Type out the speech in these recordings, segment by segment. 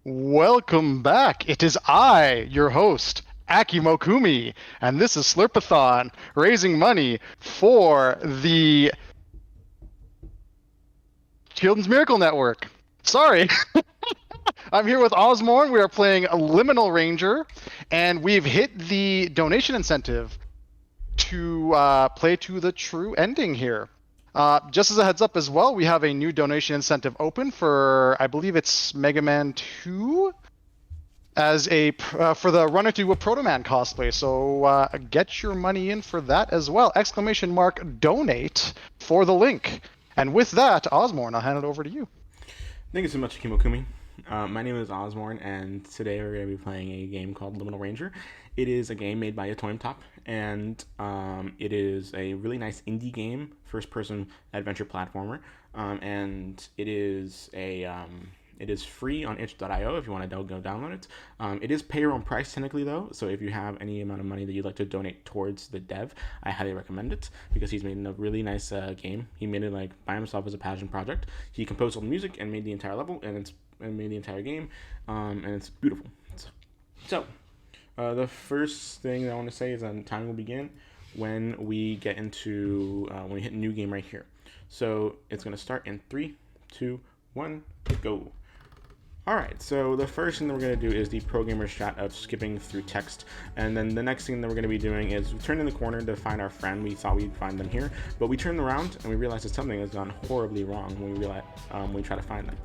Welcome back. It is I, your host, Aki Mokumi, and this is Slurpathon, raising money for the Children's Miracle Network. Sorry, I'm here with Ozmourn. We are playing a Liminal Ranger, and we've hit the donation incentive to play to the true ending here. Just as a heads up as well, we have a new donation incentive open for, I believe it's Mega Man 2. As a for the Runner to a Proto Man cosplay. So get your money in for that as well! Exclamation mark donate for the link. And with that, Osmorn, I'll hand it over to you. Thank you so much, Kimokumi. My name is Ozmourn, and today we're going to be playing a game called Liminal Ranger. It is a game made by Atomic Top, and it is a really nice indie game, first-person adventure platformer, and it is free on itch.io if you want to go download it. It is pay your own price technically though, so if you have any amount of money that you'd like to donate towards the dev, I highly recommend it because he's made a really nice game. He made it like by himself as a passion project. He composed all the music and made the entire level and made the entire game, and it's beautiful. So, the first thing that I want to say is that time will begin when we get into when we hit new game right here. So it's going to start in 3, 2, 1, go. Alright, so the first thing that we're going to do is the programmer strat of skipping through text, and then the next thing that we're going to be doing is we turn in the corner to find our friend. We thought we'd find them here, but we turn around and we realize that something has gone horribly wrong when we try to find them.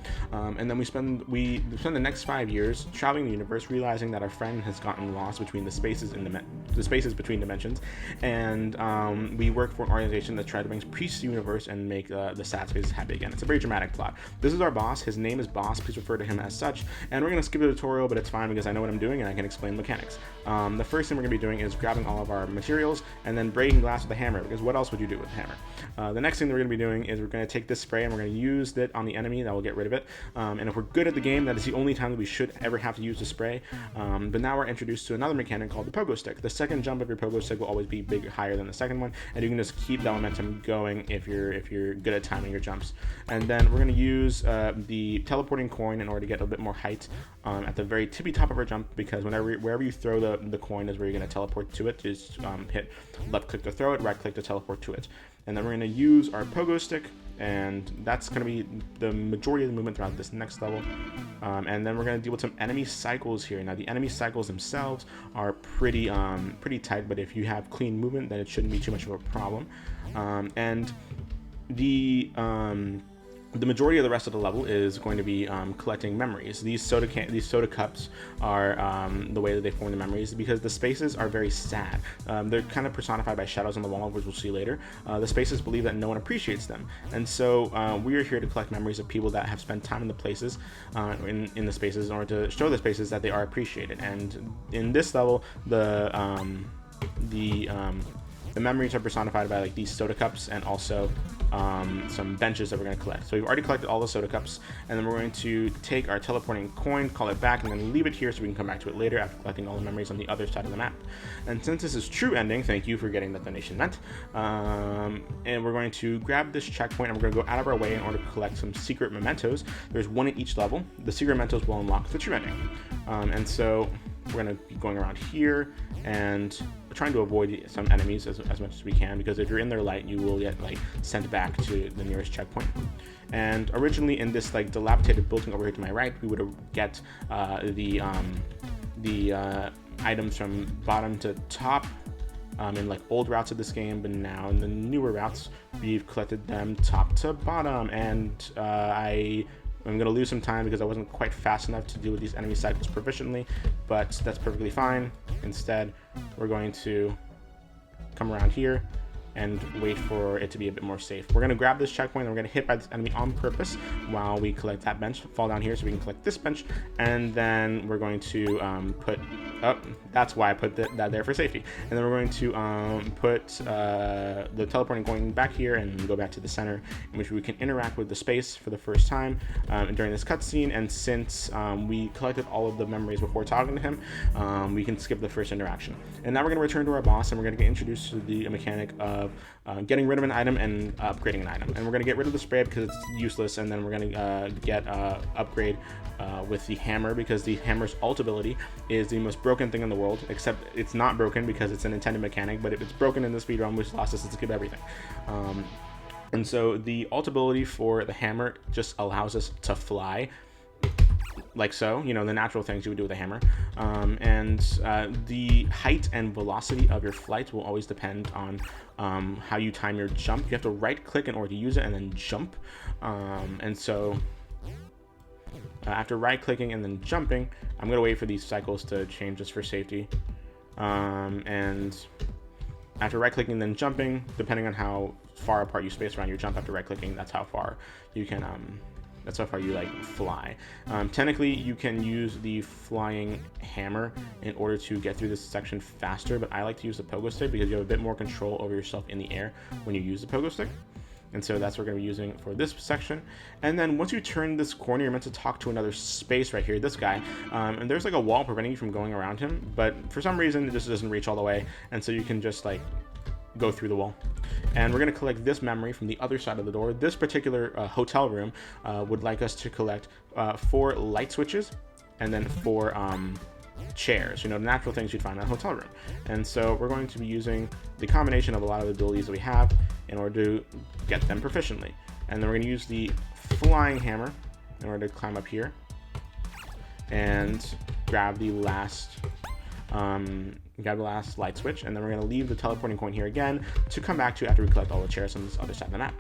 And then we spend the next 5 years traveling the universe, realizing that our friend has gotten lost between the spaces between dimensions, and we work for an organization that tries to bring peace to the universe and make the sad spaces happy again. It's a very dramatic plot. This is our boss. His name is Boss. Please refer to him as such, and we're going to skip the tutorial, but it's fine because I know what I'm doing and I can explain mechanics. The first thing we're going to be doing is grabbing all of our materials and then breaking glass with a hammer, because what else would you do with a hammer? The next thing that we're going to be doing is we're going to take this spray and we're going to use it on the enemy. That will get rid of it, and if we're good at the game, that is the only time that we should ever have to use the spray. But now we're introduced to another mechanic called the pogo stick. The second jump of your pogo stick will always be higher than the second one, and you can just keep that momentum going if you're good at timing your jumps. And then we're going to use the teleporting coin in order to get a bit more height at the very tippy top of our jump, because wherever you throw the coin is where you're going to teleport to it. Just hit left click to throw it, right click to teleport to it. And then we're going to use our pogo stick, and that's going to be the majority of the movement throughout this next level. And then we're going to deal with some enemy cycles here. Now the enemy cycles themselves are pretty tight, but if you have clean movement, then it shouldn't be too much of a problem. And the majority of the rest of the level is going to be collecting memories. These soda cups are the way that they form the memories, because the spaces are very sad. They're kind of personified by shadows on the wall, which we'll see later. The spaces believe that no one appreciates them, and so we are here to collect memories of people that have spent time in the places, in the spaces, in order to show the spaces that they are appreciated. And in this level, the memories are personified by like these soda cups, and also some benches that we're going to collect. So we've already collected all the soda cups, and then we're going to take our teleporting coin, call it back, and then leave it here so we can come back to it later after collecting all the memories on the other side of the map. And since this is true ending, thank you for getting that donation meant. And we're going to grab this checkpoint, and we're going to go out of our way in order to collect some secret mementos. There's one at each level. The secret mementos will unlock the true ending. And so we're going to be going around here and trying to avoid some enemies as much as we can, because if you're in their light, you will get like sent back to the nearest checkpoint. And originally in this like dilapidated building over here to my right, we would get the items from bottom to top in like old routes of this game, but now in the newer routes we've collected them top to bottom. And I'm going to lose some time because I wasn't quite fast enough to deal with these enemy cycles proficiently, but that's perfectly fine. Instead, we're going to come around here and wait for it to be a bit more safe. We're going to grab this checkpoint, and we're going to hit by this enemy on purpose while we collect that bench. Fall down here so we can collect this bench, and then we're going to that's why I put that there for safety. And then we're going to put the teleporting going back here and go back to the center, in which we can interact with the space for the first time during this cutscene. And since we collected all of the memories before talking to him, we can skip the first interaction. And now we're going to return to our boss, and we're going to get introduced to the mechanic of of getting rid of an item and upgrading an item. And we're going to get rid of the spray because it's useless, and then we're going to get upgrade with the hammer, because the hammer's ult ability is the most broken thing in the world, except it's not broken because it's an intended mechanic, but if it's broken in the speedrun, which lost us to skip everything. And so the ult ability for the hammer just allows us to fly, like so, the natural things you would do with a hammer. The height and velocity of your flight will always depend on how you time your jump. You have to right click in order to use it and then jump. After right clicking and then jumping, I'm going to wait for these cycles to change just for safety. And after right clicking and then jumping, depending on how far apart you space around your jump after right clicking, that's how far you can that's how far you fly. Technically, you can use the flying hammer in order to get through this section faster, but I like to use the pogo stick because you have a bit more control over yourself in the air when you use the pogo stick. And so that's what we're going to be using for this section. And then once you turn this corner, you're meant to talk to another space right here, this guy. And there's a wall preventing you from going around him, but for some reason it just doesn't reach all the way. And so you can just go through the wall. And we're going to collect this memory from the other side of the door. This particular hotel room would like us to collect 4 light switches and then 4 chairs, the natural things you'd find in a hotel room. And so we're going to be using the combination of a lot of the abilities that we have in order to get them proficiently. And then we're going to use the flying hammer in order to climb up here and grab the last light switch, and then we're going to leave the teleporting coin here again to come back to after we collect all the chairs on this other side of the map.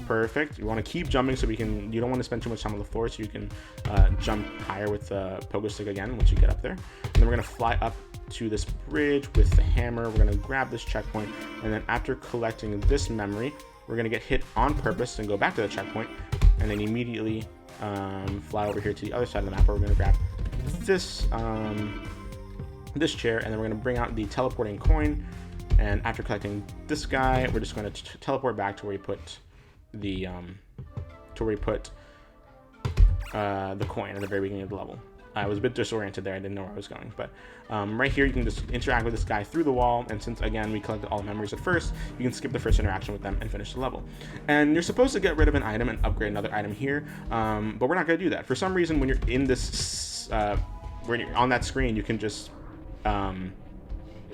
Perfect. You want to keep jumping so you don't want to spend too much time on the floor, so you can jump higher with the pogo stick again once you get up there. And then we're going to fly up to this bridge with the hammer. We're going to grab this checkpoint, and then after collecting this memory, we're going to get hit on purpose and go back to the checkpoint, and then immediately fly over here to the other side of the map where we're going to grab this chair, and then we're going to bring out the teleporting coin. And after collecting this guy, we're just going to teleport back to where we put the coin at the very beginning of the level. I was a bit disoriented there. I didn't know where I was going, but right here you can just interact with this guy through the wall, and since again we collected all the memories at first, you can skip the first interaction with them and finish the level. And you're supposed to get rid of an item and upgrade another item here, but we're not going to do that. For some reason, when you're in this when you're on that screen, you can just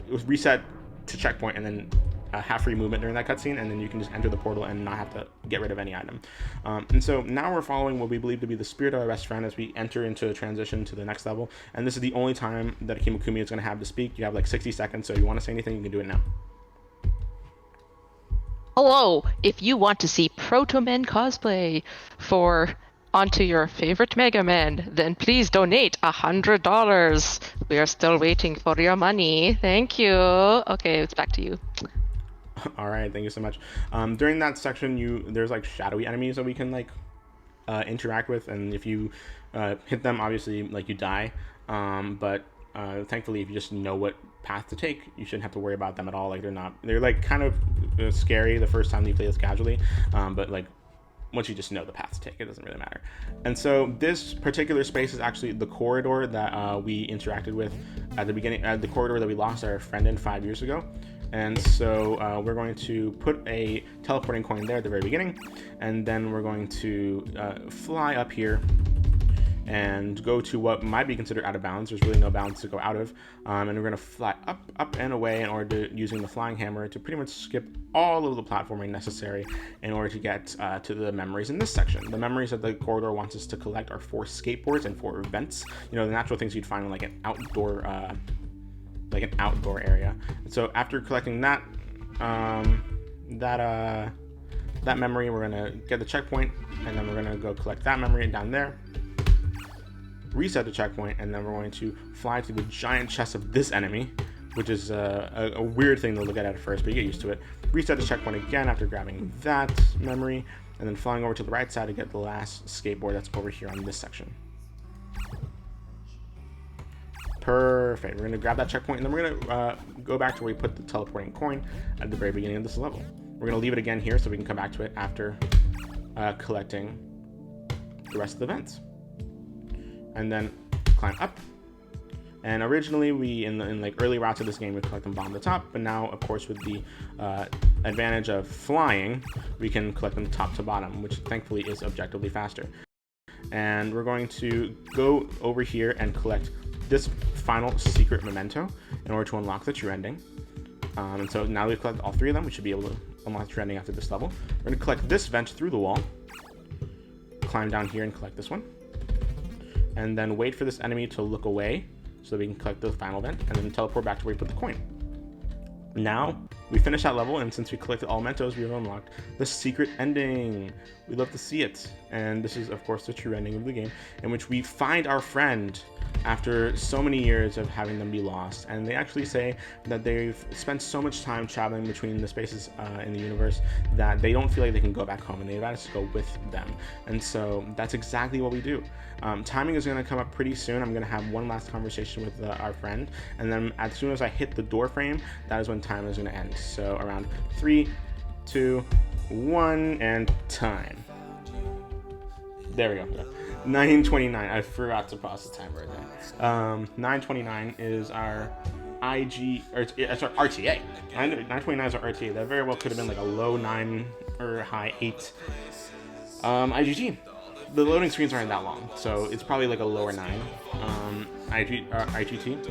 reset to checkpoint and then have free movement during that cutscene, and then you can just enter the portal and not have to get rid of any item. And so now we're following what we believe to be the spirit of our best friend as we enter into a transition to the next level, and this is the only time that Kimokumi is going to have to speak. You have 60 seconds, so if you want to say anything, you can do it now. Hello, if you want to see Proto Men cosplay onto your favorite Mega Man, then please donate $100. We are still waiting for your money. Thank you. Okay, it's back to you. All right, thank you so much. During that section, there's shadowy enemies that we can interact with, and if you hit them, obviously you die. But thankfully, if you just know what path to take, you shouldn't have to worry about them at all. They're kind of scary the first time you play this casually, but once you just know the path to take, it doesn't really matter. And so this particular space is actually the corridor that we interacted with at the beginning, the corridor that we lost our friend in 5 years ago. And so we're going to put a teleporting coin there at the very beginning, and then we're going to fly up here and go to what might be considered out of bounds. There's really no bounds to go out of, and we're going to fly up and away in order to using the flying hammer to pretty much skip all of the platforming necessary in order to get to the memories in this section. The memories that the corridor wants us to collect are 4 skateboards and 4 vents. The natural things you'd find in an outdoor area. And so after collecting that memory, we're gonna get the checkpoint, and then we're gonna go collect that memory down there, reset the checkpoint, and then we're going to fly to the giant chest of this enemy, which is a weird thing to look at first, but you get used to it. Reset the checkpoint again after grabbing that memory, and then flying over to the right side to get the last skateboard that's over here on this section. Perfect. We're going to grab that checkpoint, and then we're going to go back to where we put the teleporting coin at the very beginning of this level. We're going to leave it again here so we can come back to it after collecting the rest of the vents. And then climb up And originally, in like early routes of this game, we collect them bottom to top, but now, of course, with the advantage of flying, we can collect them top to bottom, which thankfully is objectively faster. And we're going to go over here and collect this final secret memento in order to unlock the true ending. And so now we've collected all 3 of them, we should be able to unlock the true ending after this level. We're going to collect this vent through the wall, climb down here and collect this one, and then wait for this enemy to look away so we can collect the final vent, and then teleport back to where we put the coin. Now, we finished that level, and since we collected all mementos, we have unlocked the secret ending. We love to see it. And this is, of course, the true ending of the game, in which we find our friend after so many years of having them be lost. And they actually say that they've spent so much time traveling between the spaces in the universe that they don't feel like they can go back home, and they invite us to go with them. And so that's exactly what we do. Timing is going to come up pretty soon. I'm going to have one last conversation with our friend, and then as soon as I hit the door frame, that is when time is going to end. So around 3, 2, 1, and time. There we go. 9:29. I forgot to pause the timer right there. 9:29 is our IG, or it's our RTA. 9:29 is our RTA. That very well could have been like a low 9 or high 8 IGT. The loading screens aren't that long, so it's probably like a lower 9 IGT.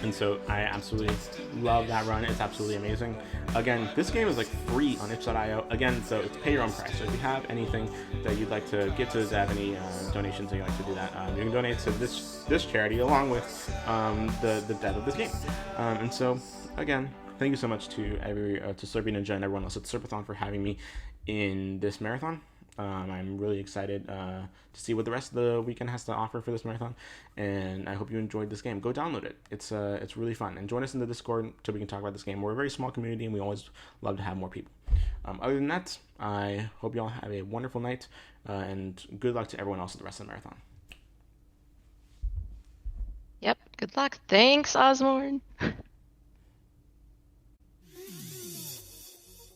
And so I absolutely love that run. It's absolutely amazing. Again, this game is like free on itch.io. Again, so it's pay your own price. So if you have anything that you'd like to give to Zev, any donations that you'd like to do that, you can donate to this charity along with the dev of this game. And so again, thank you so much to to Slurpy Ninja and everyone else at Slurpathon for having me in this marathon. I'm really excited to see what the rest of the weekend has to offer for this marathon, and I hope you enjoyed this game. Go download it. It's really fun, and join us in the Discord so we can talk about this game. We're a very small community, and we always love to have more people. Other than that, I hope you all have a wonderful night, and good luck to everyone else at the rest of the marathon. Yep, good luck. Thanks, Ozmourn.